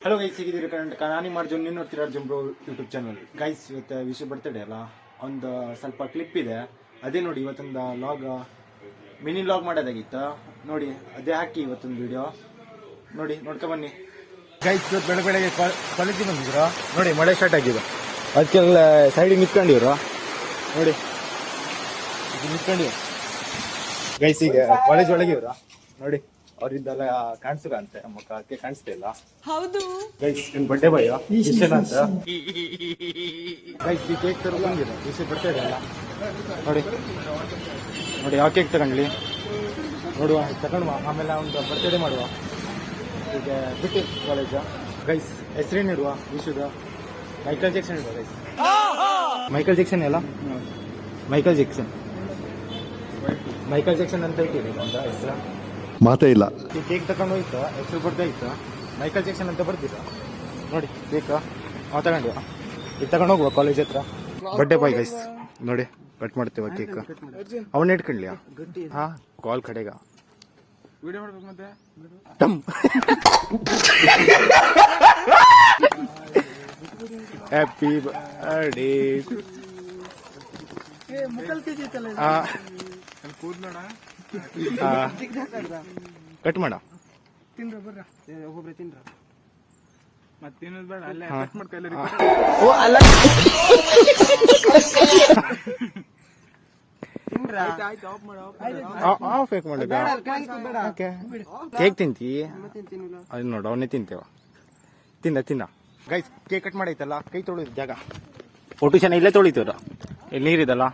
Hello guys, ಹೇಗಿದ್ದೀರಿ? ಕರ್ನಾಟಕ ನಾನು ಅರ್ಜುನ್, ನೀನು ನೋಡ್ತೀರಾ Arjun bro YouTube channel. Guys, ಇವತ್ತು ವಿಷಯ ಬರ್ತಡೇ ಅಲ್ಲ, ಒಂದು ಸ್ವಲ್ಪ ಕ್ಲಿಪ್ ಇದೆ, ಅದೇ ನೋಡಿ. ಇವತ್ತೊಂದು ಲಾಗ್, ಮಿನಿ ಲಾಗ್ ಮಾಡೋದಾಗಿತ್ತು ನೋಡಿ, ಅದೇ ಹಾಕಿ ಇವತ್ತೊಂದು ವಿಡಿಯೋ ನೋಡಿ, ನೋಡ್ಕೊಬನ್ನಿ. ಗೈಸ್, ಇವತ್ತು ಬೆಳಗ್ಗೆ ಕಾಲೇಜಿಗೆ ಬಂದಿದ್ರು ನೋಡಿ, ಮಳೆ ಸ್ಟಾರ್ಟ್ ಆಗಿದೆ, ಅದಕ್ಕೆಲ್ಲ ಸೈಡಿಗೆ ನಿಂತ್ಕೊಂಡಿವ್ರು ನೋಡಿ, ನಿಂತ್ಕೊಂಡಿವ್ರು ಗೈಸ್. ಈಗ ಕಾಲೇಜ್ ಒಳಗೆ ಇವ್ರು ನೋಡಿ, ಅವ್ರಿಂದೆಲ್ಲ ಕಾಣಿಸ್ಕಂತೆ ಮುಖಕ್ಕೆ ಕಾಣಿಸ್ತಾ ಇಲ್ಲ. ಹೌದು ಗೈಸ್, ನಿನ್ ಬರ್ಡೇ ಬಾಯ್ ಇಷ್ಟೇನ ಅಂತ ಗೈಸ್. ಈ ಕೇಕ್ ತರ ಬಂದಿದೆ, ವಿಷಯ ಬರ್ತಡೇ ಅಲ್ಲ ನೋಡಿ. ನೋಡಿ ಯಾವ ಕೇಕ್ ತಗೊಂಡ್ಲಿ ನೋಡುವ, ತಗೊಂಡ್ವಾ, ಆಮೇಲೆ ಒಂದು ಬರ್ತ್ಡೇ ಮಾಡುವ. ಈಗ ಬಿಟ್ಟು ಕಾಲೇಜ್ ಗೈಸ್. ಹೆಸರೇನು ಇಡುವ ವಿಷುದ? ಮೈಕಲ್ ಜಾಕ್ಸನ್ ಇಡುವ ಗೈಸ್. ಮೈಕಲ್ ಜಾಕ್ಸನ್ ಅಲ್ಲ, ಮೈಕಲ್ ಜಾಕ್ಸನ್ ಅಂತ ಇಟ್ಟಿರಿ ಅಂತ ಹೆಸರು. ಮಾತೇ ಇಲ್ಲ. ಈ ಕೇಕ್ ತಗೊಂಡು ಹೋಯ್ತು, ಹೆಸರು ಬರ್ತಾ ಇತ್ತು, ಮೈಕಲ್ ಜಾಕ್ಸನ್ ಅಂತ ಬರ್ದಿಲ್ಲ ನೋಡಿ. ಕೇಕ್ ಅವ ತಗೊಂಡು ಇದು ತಗೊಂಡು ಹೋಗುವ ಕಾಲೇಜ್ ಹತ್ರ. ಬರ್ಡೇ ಬಾಯ್ ಗೈಸ್ ನೋಡಿ, ಕಟ್ ಮಾಡ್ತೇವ ಕೇಕ್. ಅವನ್ನ ಇಟ್ಕೊಂಡ್ಲಿಯಾ? ಹಾ, ಕಾಲ್ ಕಡೆಗ ವಿಡಿಯೋ ಮಾಡ್ಬೇಕು ಮತ್ತೆ. Happy birthday. ಕಟ್ ಮಾಡ, ತಿನ್ರ ಬರ್ರ, ಒಬ್ಬೊಬ್ರೆ ತಿನ್ರ, ಮತ್ತೇನದ್ ಬೇಡ, ಅಲ್ಲೇ ಕಟ್ ಮಾಡ್ಕೊಳ್ಳಿ. ಆಫ್ ಹೇಕ್ ಮಾಡಿದ? ಕೇಕ್ ತಿಂತಿ? ಅದು ನೋಡು, ಅವನ್ನೇ ತಿಂತೇವ. ತಿನ್ನ ಗೈಸ್. ಕೇಕ್ ಕಟ್ ಮಾಡೈತಲ್ಲ, ಕೈ ತೊಳಿದ ಜಾಗ ಒಟ್ಟು ಚೆನ್ನಾಗಿ ಇಲ್ಲೇ ತೊಳಿತೀವ್ರ. ಇಲ್ಲಿ ನೀರಿದಲ್ಲ,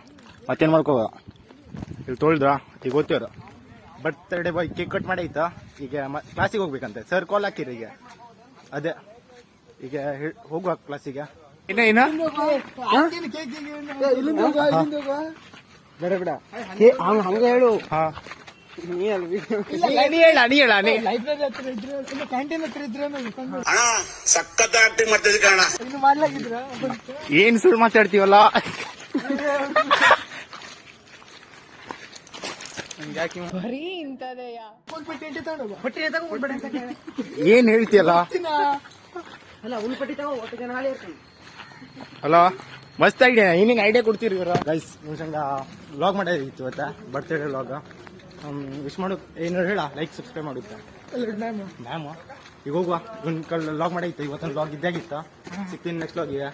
ಮತ್ತೇನ್ ಮಾಡ್ಕೋ, ಇಲ್ಲಿ ತೊಳ್ದ. ಈಗ ಓದ್ತೀವ್ರ ಬರ್ತ್ಡೇ ಬಾಯ್ ಕೇಕ್ ಕಟ್ ಮಾಡೈತ. ಈಗ ಕ್ಲಾಸಿಗೆ ಹೋಗ್ಬೇಕಂತೆ, ಸರ್ ಕಾಲ್ ಹಾಕಿರಿ. ಈಗ ಅದೇ ಈಗ ಹೋಗುವ ಕ್ಲಾಸಿಗೆ. ಏನ ಬೇಡ ಬೇಡ, ಹಂಗ ಹೇಳು. ಹಾ, ನೀ ಹೇಳ, ಲೈಬ್ರರಿ ಹತ್ರ ಇದ್ರೆ, ಕ್ಯಾಂಟೀನ್ ಹತ್ರ ಇದ್ರೆ ಸಖತ್ ಆಕ್ಟಿಂಗ್ ಮಾಡ್ತಿದ್ದೆ ಕಾರಣ. ಇನ್ನು ಮಾಡ್ಲಾಗಿದ್ರ ಏನ್ ಸುಳ್ಳು ಮಾತಾಡ್ತೀವಲ್ಲ. ಬರೀ ಇಂತದೆಯಾ? ಏನ್ ಹೇಳ್ತೀಯಲ್ಲ? ಅಲ್ಲ, ಉಳ್ಪಟ್ಟಿ ತಗೋ, ಒಟ್ಟು ಜನ ಹಾಳಿ ಇರ್ತಾನೆ. ಅಲ್ಲ, ಮಸ್ತ್ ಐಡಿಯಾ. ಏನೇನು ಐಡಿಯಾ ಕೊಡ್ತೀರಿ ಇವ್ರ? ಗೈಸ್, ನಿಮ್ ಸಂಗ ವ್ಲಾಗ್ ಮಾಡೋದಿತ್ತು ಇವತ್ತ, ಬರ್ತ್ಡೇ ವ್ಲಾಗ್. ವಿಶ್ ಮಾಡು, ಏನು ಹೇಳ, ಲೈಕ್ ಸಬ್ಸ್ಕ್ರೈಬ್ ಮಾಡುತ್ತೆ ಮ್ಯಾಮ್. ಈಗ ಹೋಗುವ, ಒಂದು ಲಾಗ್ ಮಾಡೈತೆ, ಇವತ್ತೊಂದು ಲಾಗ್ ಇದ್ದಾಗಿತ್ತ. ಸಿಗ್ತೀನಿ ನೆಕ್ಸ್ಟ್ ಲಾಗಿಗೆ.